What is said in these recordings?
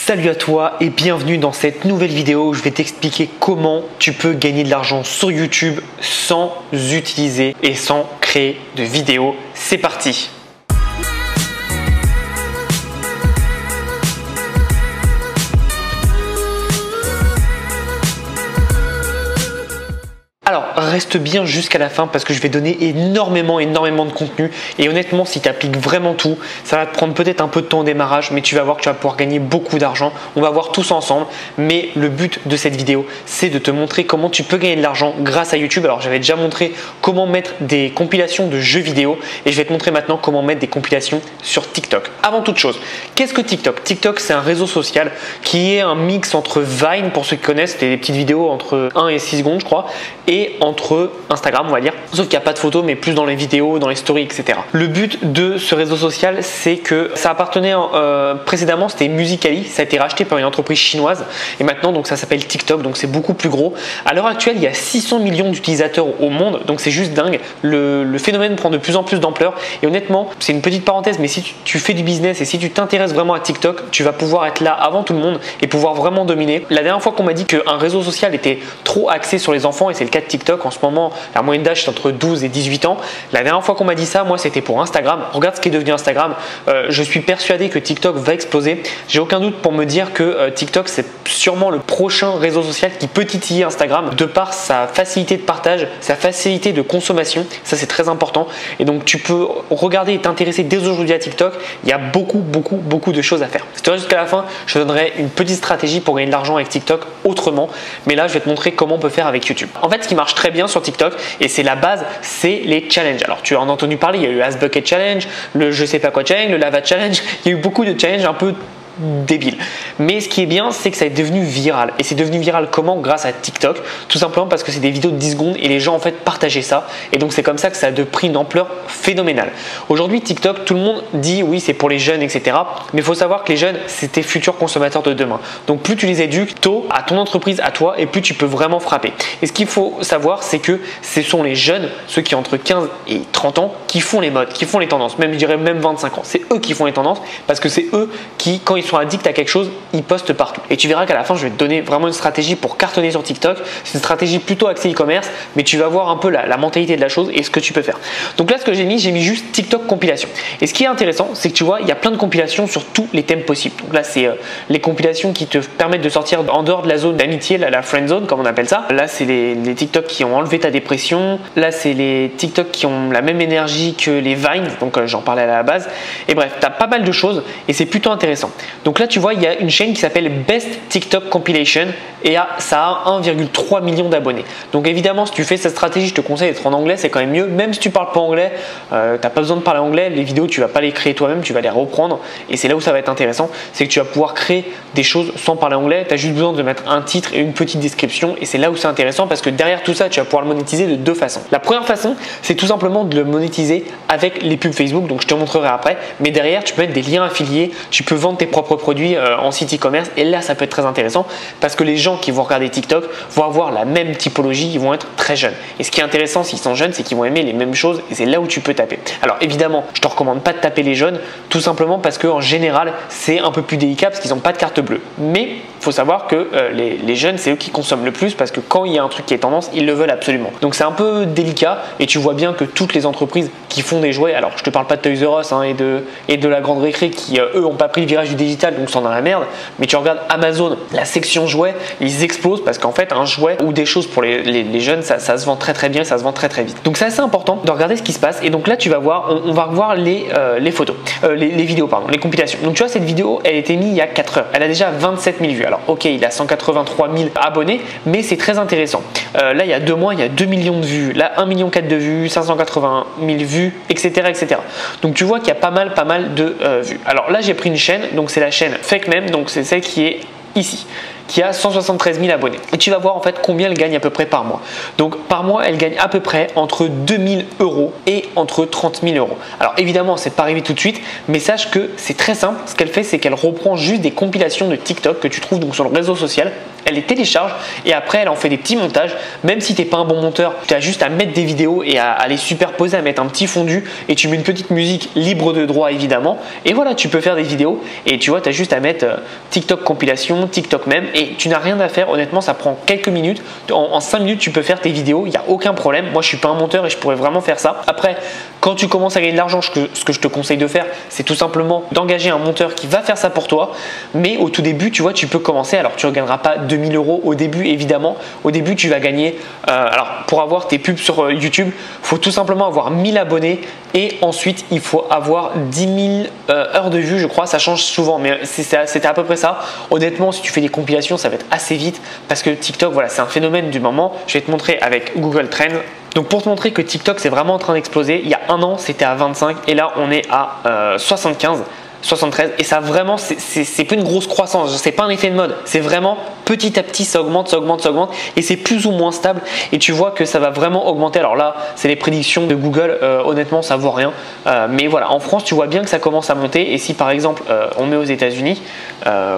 Salut à toi et bienvenue dans cette nouvelle vidéo où je vais t'expliquer comment tu peux gagner de l'argent sur YouTube sans utiliser et sans créer de vidéos. C'est parti! Alors, reste bien jusqu'à la fin parce que je vais donner énormément de contenu et honnêtement, si tu appliques vraiment tout, ça va te prendre peut-être un peu de temps au démarrage, mais tu vas voir que tu vas pouvoir gagner beaucoup d'argent. On va voir tous ensemble, mais le but de cette vidéo, c'est de te montrer comment tu peux gagner de l'argent grâce à YouTube. Alors, j'avais déjà montré comment mettre des compilations de jeux vidéo et je vais te montrer maintenant comment mettre des compilations sur TikTok. Avant toute chose, qu'est-ce que TikTok? TikTok, c'est un réseau social qui est un mix entre Vine, pour ceux qui connaissent, c'est des petites vidéos entre 1 et 6 secondes, je crois, et entre Instagram, on va dire, sauf qu'il n'y a pas de photos mais plus dans les vidéos, dans les stories, etc. Le but de ce réseau social, c'est que ça appartenait précédemment, c'était Musical.ly, ça a été racheté par une entreprise chinoise et maintenant donc ça s'appelle TikTok, donc c'est beaucoup plus gros. À l'heure actuelle, il y a 600 millions d'utilisateurs au monde, donc c'est juste dingue. Le phénomène prend de plus en plus d'ampleur et honnêtement, c'est une petite parenthèse, mais si tu fais du business et si tu t'intéresses vraiment à TikTok, tu vas pouvoir être là avant tout le monde et pouvoir vraiment dominer. La dernière fois qu'on m'a dit qu'un réseau social était trop axé sur les enfants, et c'est le cas de TikTok en ce moment, la moyenne d'âge c'est entre 12 et 18 ans. La dernière fois qu'on m'a dit ça, moi c'était pour Instagram. Regarde ce qui est devenu Instagram. Je suis persuadé que TikTok va exploser. J'ai aucun doute pour me dire que TikTok c'est sûrement le prochain réseau social qui peut titiller Instagram de par sa facilité de partage, sa facilité de consommation. Ça c'est très important et donc tu peux regarder et t'intéresser dès aujourd'hui à TikTok. Il y a beaucoup de choses à faire. Si tu restes jusqu'à la fin, je te donnerai une petite stratégie pour gagner de l'argent avec TikTok autrement, mais là je vais te montrer comment on peut faire avec YouTube. En fait, ce qui marche très bien sur TikTok et c'est la base, c'est les challenges. Alors tu en as entendu parler, il y a eu Ask Bucket Challenge, le je sais pas quoi challenge, le lava challenge, il y a eu beaucoup de challenges un peu débile. Mais ce qui est bien, c'est que ça est devenu viral. Et c'est devenu viral comment? Grâce à TikTok. Tout simplement parce que c'est des vidéos de 10 secondes et les gens en fait partageaient ça. Et donc c'est comme ça que ça a pris une ampleur phénoménale. Aujourd'hui, TikTok, tout le monde dit oui, c'est pour les jeunes, etc. Mais il faut savoir que les jeunes, c'est tes futurs consommateurs de demain. Donc plus tu les éduques tôt à ton entreprise, à toi, et plus tu peux vraiment frapper. Et ce qu'il faut savoir, c'est que ce sont les jeunes, ceux qui ont entre 15 et 30 ans, qui font les modes, qui font les tendances. Même, je dirais même 25 ans. C'est eux qui font les tendances parce que c'est eux qui, quand ils sont addicts à quelque chose, ils postent partout. Et tu verras qu'à la fin, je vais te donner vraiment une stratégie pour cartonner sur TikTok. C'est une stratégie plutôt axée e-commerce, mais tu vas voir un peu la mentalité de la chose et ce que tu peux faire. Donc là, ce que j'ai mis juste TikTok compilation. Et ce qui est intéressant, c'est que tu vois, il y a plein de compilations sur tous les thèmes possibles. Donc là, c'est les compilations qui te permettent de sortir en dehors de la zone d'amitié, la friend zone, comme on appelle ça. Là, c'est les TikTok qui ont enlevé ta dépression. Là, c'est les TikTok qui ont la même énergie que les Vines. Donc j'en parlais à la base. Et bref, tu as pas mal de choses et c'est plutôt intéressant. Donc là, tu vois, il y a une chaîne qui s'appelle Best TikTok Compilation et ça a 1,3 million d'abonnés. Donc évidemment, si tu fais cette stratégie, je te conseille d'être en anglais, c'est quand même mieux. Même si tu parles pas anglais, tu n'as pas besoin de parler anglais. Les vidéos, tu vas pas les créer toi-même, tu vas les reprendre. Et c'est là où ça va être intéressant, c'est que tu vas pouvoir créer des choses sans parler anglais. Tu as juste besoin de mettre un titre et une petite description. Et c'est là où c'est intéressant parce que derrière tout ça, tu vas pouvoir le monétiser de deux façons. La première façon, c'est tout simplement de le monétiser avec les pubs Facebook. Donc je te montrerai après. Mais derrière, tu peux mettre des liens affiliés. Tu peux vendre tes propres produits en site e-commerce et là ça peut être très intéressant parce que les gens qui vont regarder TikTok vont avoir la même typologie, ils vont être très jeunes et ce qui est intéressant s'ils sont jeunes, c'est qu'ils vont aimer les mêmes choses et c'est là où tu peux taper. Alors évidemment, je te recommande pas de taper les jeunes tout simplement parce qu'en général c'est un peu plus délicat parce qu'ils n'ont pas de carte bleue, mais il faut savoir que les jeunes c'est eux qui consomment le plus parce que quand il y a un truc qui est tendance, ils le veulent absolument. Donc c'est un peu délicat et tu vois bien que toutes les entreprises qui font des jouets, alors je te parle pas de Toys R Us et de la grande récré qui eux n'ont pas pris le virage du digital donc sont dans la merde, mais tu regardes Amazon, la section jouets, ils explosent parce qu'en fait un jouet ou des choses pour les jeunes ça se vend très bien, ça se vend très vite. Donc c'est assez important de regarder ce qui se passe et donc là tu vas voir, on va revoir les photos, les vidéos pardon, les compilations. Donc tu vois cette vidéo elle a été mise il y a 4 heures, elle a déjà 27 000 vues. Alors ok il a 183 000 abonnés mais c'est très intéressant. Là il y a 2 mois il y a 2 millions de vues, là 1,4 million de vues, 580 000 vues, etc. Donc tu vois qu'il y a pas mal de vues. Alors là j'ai pris une chaîne, donc c'est la chaîne Fake Meme, donc c'est celle qui est ici, qui a 173 000 abonnés. Et tu vas voir en fait combien elle gagne à peu près par mois. Donc par mois, elle gagne à peu près entre 2 000 € et entre 30 000 €. Alors évidemment, c'est pas arrivé tout de suite, mais sache que c'est très simple. Ce qu'elle fait, c'est qu'elle reprend juste des compilations de TikTok que tu trouves donc sur le réseau social. elle les télécharge et après elle en fait des petits montages. Même si tu n'es pas un bon monteur, tu as juste à mettre des vidéos et à les superposer, à mettre un petit fondu et tu mets une petite musique libre de droit évidemment. Et voilà, tu peux faire des vidéos et tu vois, tu as juste à mettre TikTok compilation, TikTok même et tu n'as rien à faire. Honnêtement, ça prend quelques minutes. En 5 minutes, tu peux faire tes vidéos, il n'y a aucun problème. Moi, je suis pas un monteur et je pourrais vraiment faire ça. Après, quand tu commences à gagner de l'argent, ce que je te conseille de faire, c'est tout simplement d'engager un monteur qui va faire ça pour toi. Mais au tout début, tu vois, tu peux commencer. Alors, tu ne gagneras pas 2000 € au début, évidemment. Au début, tu vas gagner. Alors, pour avoir tes pubs sur YouTube, il faut tout simplement avoir 1000 abonnés et ensuite, il faut avoir 10 000 heures de vue. Je crois, ça change souvent, mais c'était à peu près ça. Honnêtement, si tu fais des compilations, ça va être assez vite parce que TikTok, voilà, c'est un phénomène du moment. Je vais te montrer avec Google Trends. Donc pour te montrer que TikTok c'est vraiment en train d'exploser, il y a un an c'était à 25 et là on est à 75. 73 et ça vraiment c'est pas une grosse croissance, c'est pas un effet de mode, c'est vraiment petit à petit ça augmente et c'est plus ou moins stable et tu vois que ça va vraiment augmenter. Alors là c'est les prédictions de Google, honnêtement ça vaut rien, mais voilà, en France tu vois bien que ça commence à monter et si par exemple on met aux États-Unis,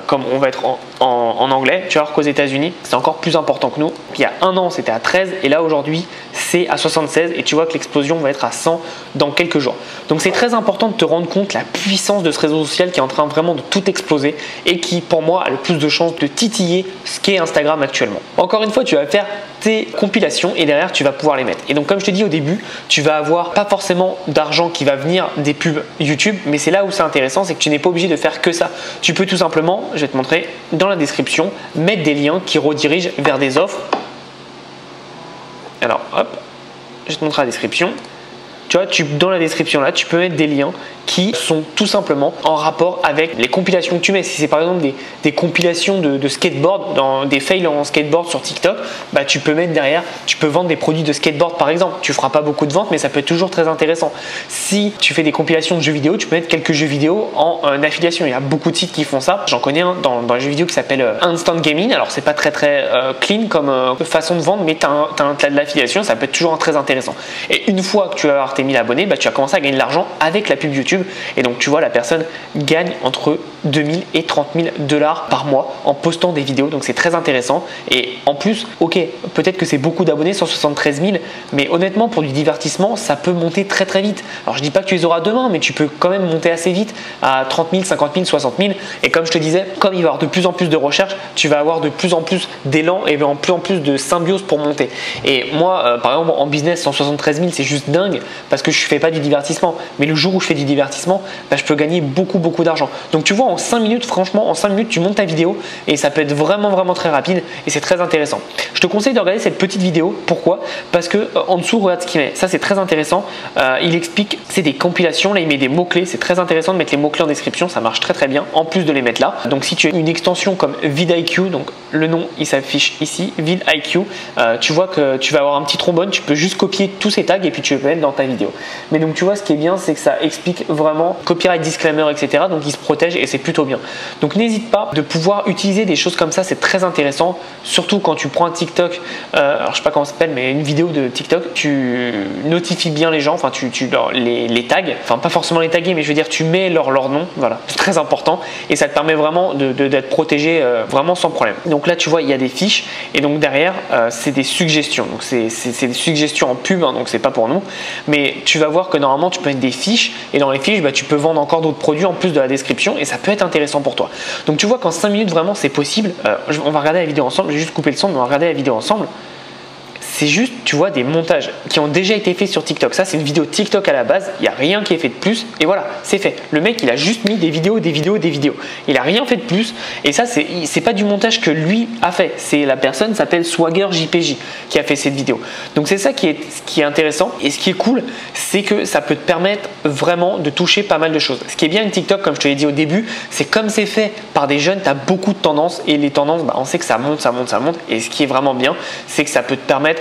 comme on va être en anglais, tu vas voir qu'aux États-Unis c'est encore plus important que nous. Il y a un an c'était à 13 et là aujourd'hui c'est à 76 et tu vois que l'explosion va être à 100 dans quelques jours. Donc c'est très important de te rendre compte la puissance de ce réseau social qui est en train vraiment de tout exploser et qui pour moi a le plus de chances de titiller ce qu'est Instagram actuellement. Encore une fois, tu vas faire tes compilations et derrière tu vas pouvoir les mettre. Et donc comme je te dis au début, tu vas avoir pas forcément d'argent qui va venir des pubs YouTube, mais c'est là où c'est intéressant, c'est que tu n'es pas obligé de faire que ça. Tu peux tout simplement, je vais te montrer dans la description, mettre des liens qui redirigent vers des offres. Alors hop, je vais te montrer la description. Tu vois, dans la description là, tu peux mettre des liens qui sont tout simplement en rapport avec les compilations que tu mets. Si c'est par exemple des compilations de skateboard, des fails en skateboard sur TikTok, bah, tu peux mettre derrière, tu peux vendre des produits de skateboard par exemple. Tu feras pas beaucoup de ventes, mais ça peut être toujours très intéressant. Si tu fais des compilations de jeux vidéo, tu peux mettre quelques jeux vidéo en affiliation. Il y a beaucoup de sites qui font ça. J'en connais un dans les jeux vidéo qui s'appelle Instant Gaming. Alors c'est pas très clean comme façon de vendre, mais tu as de l'affiliation, ça peut être toujours très intéressant. Et une fois que tu vas avoir tes 1000 abonnés, bah, tu vas commencer à gagner de l'argent avec la pub YouTube. Et donc tu vois, la personne gagne entre 2000 et 30 000 $ par mois en postant des vidéos, donc c'est très intéressant. Et en plus, ok, peut-être que c'est beaucoup d'abonnés, 173 000, mais honnêtement pour du divertissement ça peut monter très vite. Alors je dis pas que tu les auras demain, mais tu peux quand même monter assez vite à 30 000, 50 000, 60 000. Et comme je te disais, comme il va y avoir de plus en plus de recherches, tu vas avoir de plus en plus d'élan et en plus en plus de symbiose pour monter. Et moi par exemple en business, 173 000 c'est juste dingue parce que je fais pas du divertissement, mais le jour où je fais du divertissement, bah, je peux gagner beaucoup d'argent. Donc tu vois, en 5 minutes, franchement en 5 minutes tu montes ta vidéo et ça peut être vraiment très rapide et c'est très intéressant. Je te conseille de regarder cette petite vidéo. Pourquoi? Parce que en dessous, regarde ce qu'il met, ça c'est très intéressant. Il explique, c'est des compilations, là il met des mots-clés, c'est très intéressant de mettre les mots-clés en description, ça marche très bien en plus de les mettre là. Donc si tu as une extension comme vidIQ, donc le nom il s'affiche ici, vidIQ, tu vois que tu vas avoir un petit trombone, tu peux juste copier tous ces tags et puis tu peux mettre dans ta vidéo. Mais donc tu vois, ce qui est bien, c'est que ça explique vraiment copyright disclaimer, etc. Donc il se protège et c'est plutôt bien. Donc n'hésite pas de pouvoir utiliser des choses comme ça, c'est très intéressant, surtout quand tu prends un TikTok, alors je sais pas comment ça s'appelle, mais une vidéo de TikTok, tu notifies bien les gens, enfin tu les tags, enfin pas forcément les taguer, mais je veux dire tu mets leur nom, voilà, c'est très important et ça te permet vraiment d'être protégé vraiment sans problème. Donc là tu vois, il y a des fiches et donc derrière c'est des suggestions, donc c'est des suggestions en pub, hein, donc c'est pas pour nous, mais tu vas voir que normalement tu peux mettre des fiches et dans les fiches bah, tu peux vendre encore d'autres produits en plus de la description et ça peut être intéressant pour toi. Donc tu vois qu'en 5 minutes vraiment c'est possible. On va regarder la vidéo ensemble, j'ai juste coupé le son, mais on va regarder la vidéo ensemble. C'est juste, tu vois, des montages qui ont déjà été faits sur TikTok. Ça, c'est une vidéo TikTok à la base. Il n'y a rien qui est fait de plus. Et voilà, c'est fait. Le mec, il a juste mis des vidéos. Il n'a rien fait de plus. Et ça, c'est pas du montage que lui a fait. C'est la personne s'appelle Swagger JPJ qui a fait cette vidéo. Donc, c'est ça qui est intéressant. Et ce qui est cool, c'est que ça peut te permettre vraiment de toucher pas mal de choses. Ce qui est bien avec TikTok, comme je te l'ai dit au début, c'est comme c'est fait par des jeunes, tu as beaucoup de tendances. Et les tendances, bah, on sait que ça monte. Et ce qui est vraiment bien, c'est que ça peut te permettre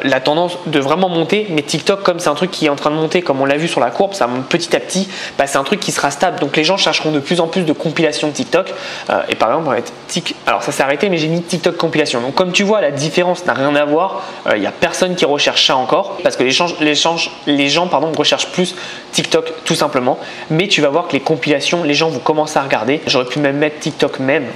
la tendance de vraiment monter, mais TikTok comme c'est un truc qui est en train de monter, comme on l'a vu sur la courbe, ça monte petit à petit, bah, c'est un truc qui sera stable, donc les gens chercheront de plus en plus de compilations de TikTok et par exemple alors ça s'est arrêté mais j'ai mis TikTok compilation, donc comme tu vois la différence n'a rien à voir, il n'y a personne qui recherche ça encore parce que les gens recherchent plus TikTok tout simplement, mais tu vas voir que les compilations, les gens vont commencer à regarder. J'aurais pu même mettre TikTok même.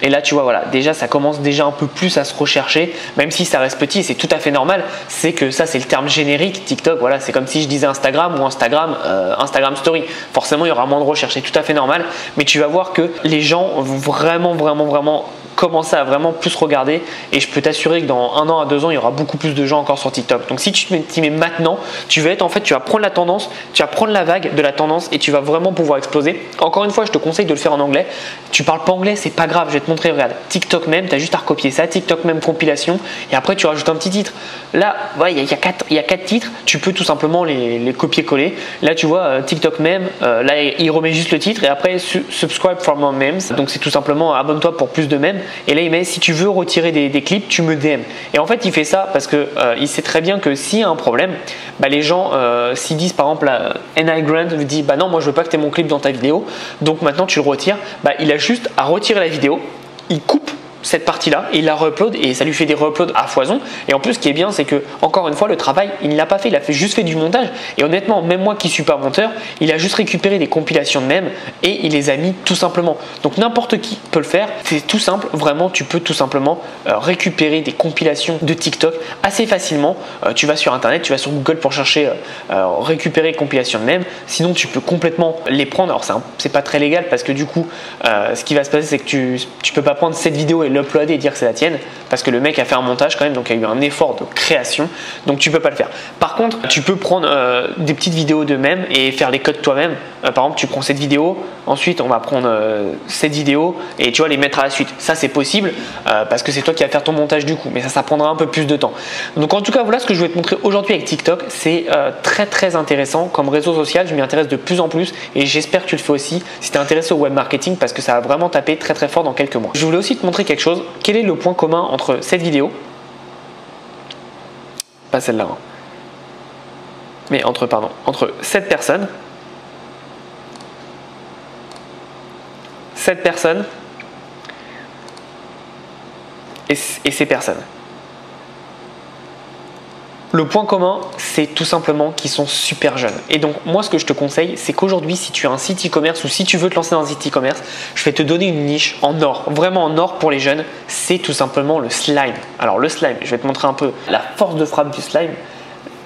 Et là tu vois, voilà, déjà ça commence déjà un peu plus à se rechercher, même si ça reste petit, c'est tout à fait normal. C'est que ça c'est le terme générique TikTok, voilà, c'est comme si je disais Instagram ou Instagram Story. Forcément il y aura moins de recherche, c'est tout à fait normal, mais tu vas voir que les gens vont vraiment commencer à vraiment plus regarder, et je peux t'assurer que dans 1 an à 2 ans il y aura beaucoup plus de gens encore sur TikTok. Donc si tu t'y mets maintenant, tu vas prendre la tendance, tu vas prendre la vague de la tendance et tu vas vraiment pouvoir exploser. Encore une fois, je te conseille de le faire en anglais. Tu parles pas anglais, c'est pas grave, je vais te montrer. Regarde, TikTok même, tu as juste à recopier ça, TikTok même compilation, et après tu rajoutes un petit titre. Là, ouais, il y a 4 titres, tu peux tout simplement les copier-coller. Là tu vois, TikTok même, là il remet juste le titre, et après subscribe for more memes, donc c'est tout simplement abonne-toi pour plus de mèmes. Et là il met si tu veux retirer des clips, tu me DM. Et en fait il fait ça parce que il sait très bien que s'il y a un problème, bah, les gens s'ils disent par exemple N.I. Grant dit bah non, moi je veux pas que tu aies mon clip dans ta vidéo, donc maintenant tu le retires, bah, il a juste à retirer la vidéo, il coupe cette partie-là et il la re-upload, et ça lui fait des re-uploads à foison. Et en plus, ce qui est bien, c'est que encore une fois, le travail, il ne l'a pas fait, il a juste fait du montage. Et honnêtement, même moi qui suis pas monteur, il a juste récupéré des compilations de mèmes et il les a mis tout simplement. Donc n'importe qui peut le faire, c'est tout simple. Vraiment, tu peux tout simplement récupérer des compilations de TikTok assez facilement. Tu vas sur internet, tu vas sur Google pour chercher récupérer compilation de mèmes. Sinon, tu peux complètement les prendre. Alors c'est pas très légal parce que du coup, ce qui va se passer, c'est que tu peux pas prendre cette vidéo et l'uploader et dire que c'est la tienne, parce que le mec a fait un montage quand même, donc il y a eu un effort de création, donc tu peux pas le faire. Par contre, tu peux prendre des petites vidéos de mèmes et faire les codes toi-même. Par exemple, tu prends cette vidéo, ensuite on va prendre cette vidéo et tu vas les mettre à la suite. Ça c'est possible parce que c'est toi qui vas faire ton montage du coup, mais ça prendra un peu plus de temps. Donc en tout cas, voilà ce que je vais te montrer aujourd'hui avec TikTok. C'est très intéressant comme réseau social. Je m'y intéresse de plus en plus et j'espère que tu le fais aussi si tu es intéressé au web marketing, parce que ça va vraiment taper très fort dans quelques mois. Je voulais aussi te montrer quelque chose. Quel est le point commun entre cette vidéo, pas celle-là, hein, mais entre cette personne et ces personnes? Le point commun, c'est tout simplement qu'ils sont super jeunes. Et donc, moi, ce que je te conseille, c'est qu'aujourd'hui, si tu as un site e-commerce ou si tu veux te lancer dans un site e-commerce, je vais te donner une niche en or, vraiment en or pour les jeunes. C'est tout simplement le slime. Alors, le slime, je vais te montrer un peu la force de frappe du slime.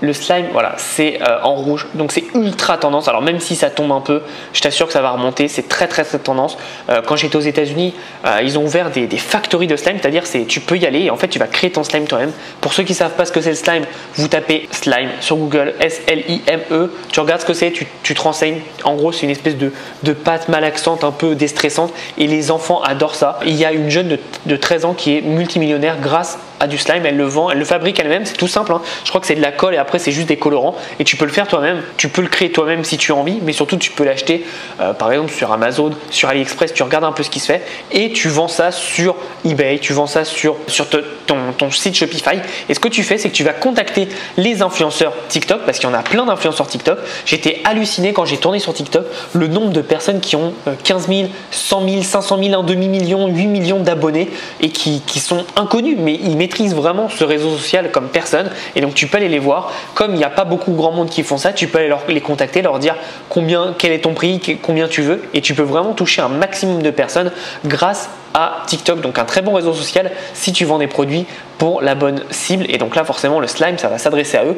Le slime, voilà, c'est en rouge, donc c'est ultra tendance. Alors même si ça tombe un peu, je t'assure que ça va remonter. C'est très tendance. Quand j'étais aux États-Unis, ils ont ouvert des factories de slime, c'est-à-dire tu peux y aller et en fait tu vas créer ton slime toi-même. Pour ceux qui ne savent pas ce que c'est le slime, vous tapez slime sur Google, S-L-I-M-E, tu regardes ce que c'est, tu te renseignes. En gros, c'est une espèce de pâte malaxante, un peu déstressante, et les enfants adorent ça. Il y a une jeune de 13 ans qui est multimillionnaire grâce à du slime. Elle le vend, elle le fabrique elle-même, c'est tout simple, hein. Je crois que c'est de la colle et après c'est juste des colorants, et tu peux le faire toi-même, tu peux le créer toi-même si tu as envie, mais surtout tu peux l'acheter par exemple sur Amazon, sur AliExpress. Tu regardes un peu ce qui se fait et tu vends ça sur eBay, tu vends ça sur ton site Shopify. Et ce que tu fais, c'est que tu vas contacter les influenceurs TikTok, parce qu'il y en a plein d'influenceurs TikTok. J'étais halluciné quand j'ai tourné sur TikTok, le nombre de personnes qui ont 15 000, 100 000, 500 000, un demi-million, 8 millions d'abonnés et qui sont inconnus, mais ils maîtrisent vraiment ce réseau social comme personne. Et donc tu peux aller les voir. Comme il n'y a pas beaucoup grand monde qui font ça, tu peux aller les contacter, leur dire quel est ton prix, combien tu veux, et tu peux vraiment toucher un maximum de personnes grâce à TikTok. Donc un très bon réseau social si tu vends des produits pour la bonne cible. Et donc là forcément le slime, ça va s'adresser à eux.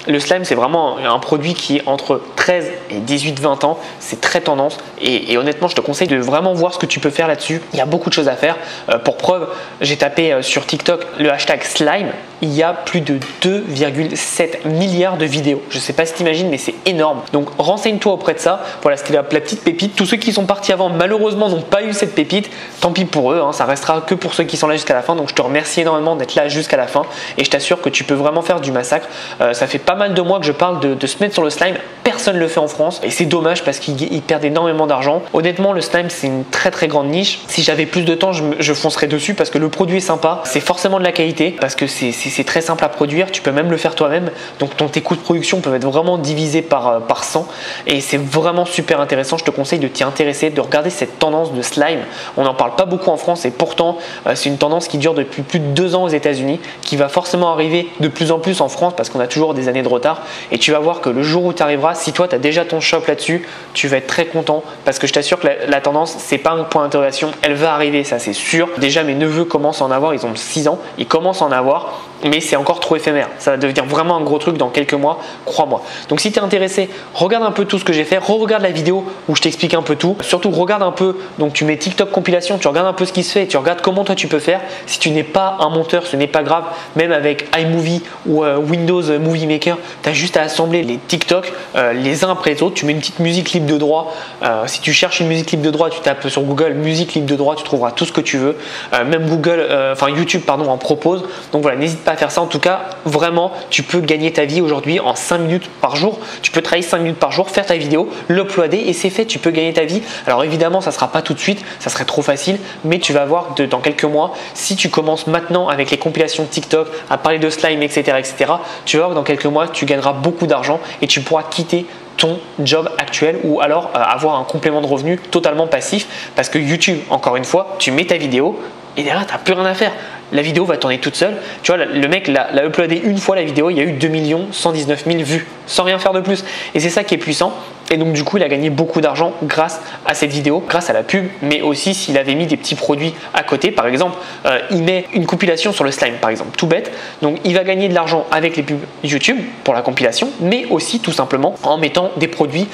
Le slime, c'est vraiment un produit qui est entre 13 et 18-20 ans. C'est très tendance et honnêtement, je te conseille de vraiment voir ce que tu peux faire là-dessus. Il y a beaucoup de choses à faire. Pour preuve, j'ai tapé sur TikTok le hashtag slime. Il y a plus de 2,7 milliards de vidéos. Je ne sais pas si tu imagines, mais c'est énorme. Donc renseigne-toi auprès de ça. Voilà, c'était la petite pépite. Tous ceux qui sont partis avant, malheureusement, n'ont pas eu cette pépite. Tant pis pour eux, hein, ça restera que pour ceux qui sont là jusqu'à la fin. Donc je te remercie énormément d'être là jusqu'à la fin et je t'assure que tu peux vraiment faire du massacre. Ça fait pas mal de mois que je parle de se mettre sur le slime. Personne ne le fait en France et c'est dommage parce qu'ils perdent énormément d'argent. Honnêtement, le slime, c'est une très grande niche. Si j'avais plus de temps, je foncerais dessus parce que le produit est sympa. C'est forcément de la qualité parce que c'est c'est très simple à produire, tu peux même le faire toi-même. Donc tes coûts de production peuvent être vraiment divisés par 100 et c'est vraiment super intéressant. Je te conseille de t'y intéresser, de regarder cette tendance de slime. On n'en parle pas beaucoup en France et pourtant c'est une tendance qui dure depuis plus de 2 ans aux États-Unis, qui va forcément arriver de plus en plus en France parce qu'on a toujours des années de retard. Et tu vas voir que le jour où tu arriveras, si toi tu as déjà ton shop là-dessus, tu vas être très content parce que je t'assure que la tendance, c'est pas un point d'interrogation, elle va arriver, ça c'est sûr. Déjà mes neveux commencent à en avoir, ils ont 6 ans, ils commencent à en avoir, mais c'est encore trop éphémère. Ça va devenir vraiment un gros truc dans quelques mois, crois-moi. Donc si tu es intéressé, regarde un peu tout ce que j'ai fait, regarde la vidéo où je t'explique un peu tout. Surtout regarde un peu, donc tu mets TikTok compilation, tu regardes un peu ce qui se fait, tu regardes comment toi tu peux faire. Si tu n'es pas un monteur, ce n'est pas grave, même avec iMovie ou Windows Movie Maker, tu as juste à assembler les TikTok les uns après les autres. Tu mets une petite musique libre de droit. Si tu cherches une musique libre de droit, tu tapes sur Google musique libre de droit, tu trouveras tout ce que tu veux. Même YouTube en propose. Donc voilà, n'hésite pas à faire ça. En tout cas, vraiment, tu peux gagner ta vie aujourd'hui en 5 minutes par jour. Tu peux travailler 5 minutes par jour, faire ta vidéo, l'uploader et c'est fait. Tu peux gagner ta vie. Alors évidemment, ça ne sera pas tout de suite, ça serait trop facile, mais tu vas voir dans quelques mois, si tu commences maintenant avec les compilations TikTok à parler de slime, etc., tu vas voir que dans quelques mois, tu gagneras beaucoup d'argent et tu pourras quitter ton job actuel ou alors avoir un complément de revenu totalement passif parce que YouTube, encore une fois, tu mets ta vidéo et derrière, tu n'as plus rien à faire. La vidéo va tourner toute seule. Tu vois, le mec l'a uploadé une fois la vidéo, il y a eu 2 119 000 vues sans rien faire de plus. Et c'est ça qui est puissant. Et donc du coup, il a gagné beaucoup d'argent grâce à cette vidéo, grâce à la pub, mais aussi s'il avait mis des petits produits à côté. Par exemple, il met une compilation sur le slime, par exemple, tout bête. Donc il va gagner de l'argent avec les pubs YouTube pour la compilation, mais aussi tout simplement en mettant des produits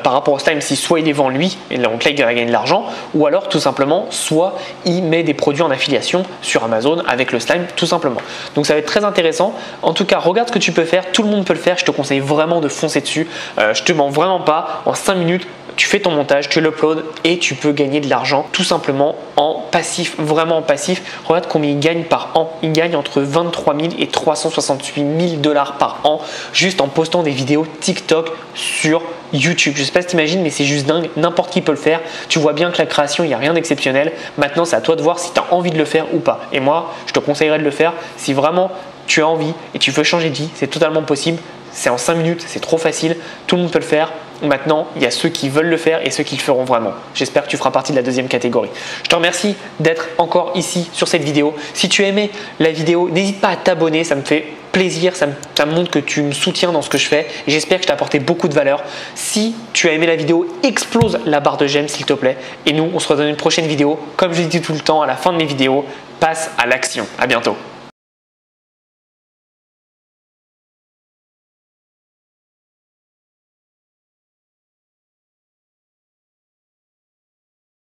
par rapport au slime. Si soit il les vend lui, et donc là il va gagner de l'argent, ou alors tout simplement, soit il met des produits en affiliation sur Amazon avec le slime, tout simplement. Donc ça va être très intéressant. En tout cas, regarde ce que tu peux faire. Tout le monde peut le faire. Je te conseille vraiment de foncer dessus. Je te mens vraiment pas. En 5 minutes, tu fais ton montage, tu l'uploads et tu peux gagner de l'argent tout simplement en passif, vraiment en passif. Regarde combien il gagne par an. Il gagne entre 23 000 et 368 000 $ par an juste en postant des vidéos TikTok sur YouTube. Je ne sais pas si tu imagines, mais c'est juste dingue. N'importe qui peut le faire. Tu vois bien que la création, il n'y a rien d'exceptionnel. Maintenant, c'est à toi de voir si tu as envie de le faire ou pas. Et moi, je te conseillerais de le faire si vraiment tu as envie et tu veux changer de vie. C'est totalement possible. C'est en 5 minutes, c'est trop facile. Tout le monde peut le faire. Maintenant, il y a ceux qui veulent le faire et ceux qui le feront vraiment. J'espère que tu feras partie de la deuxième catégorie. Je te remercie d'être encore ici sur cette vidéo. Si tu as aimé la vidéo, n'hésite pas à t'abonner, ça me fait plaisir, ça me montre que tu me soutiens dans ce que je fais et j'espère que je t'ai apporté beaucoup de valeur. Si tu as aimé la vidéo, explose la barre de j'aime s'il te plaît. Et nous, on se retrouve dans une prochaine vidéo. Comme je dis tout le temps à la fin de mes vidéos, passe à l'action. À bientôt.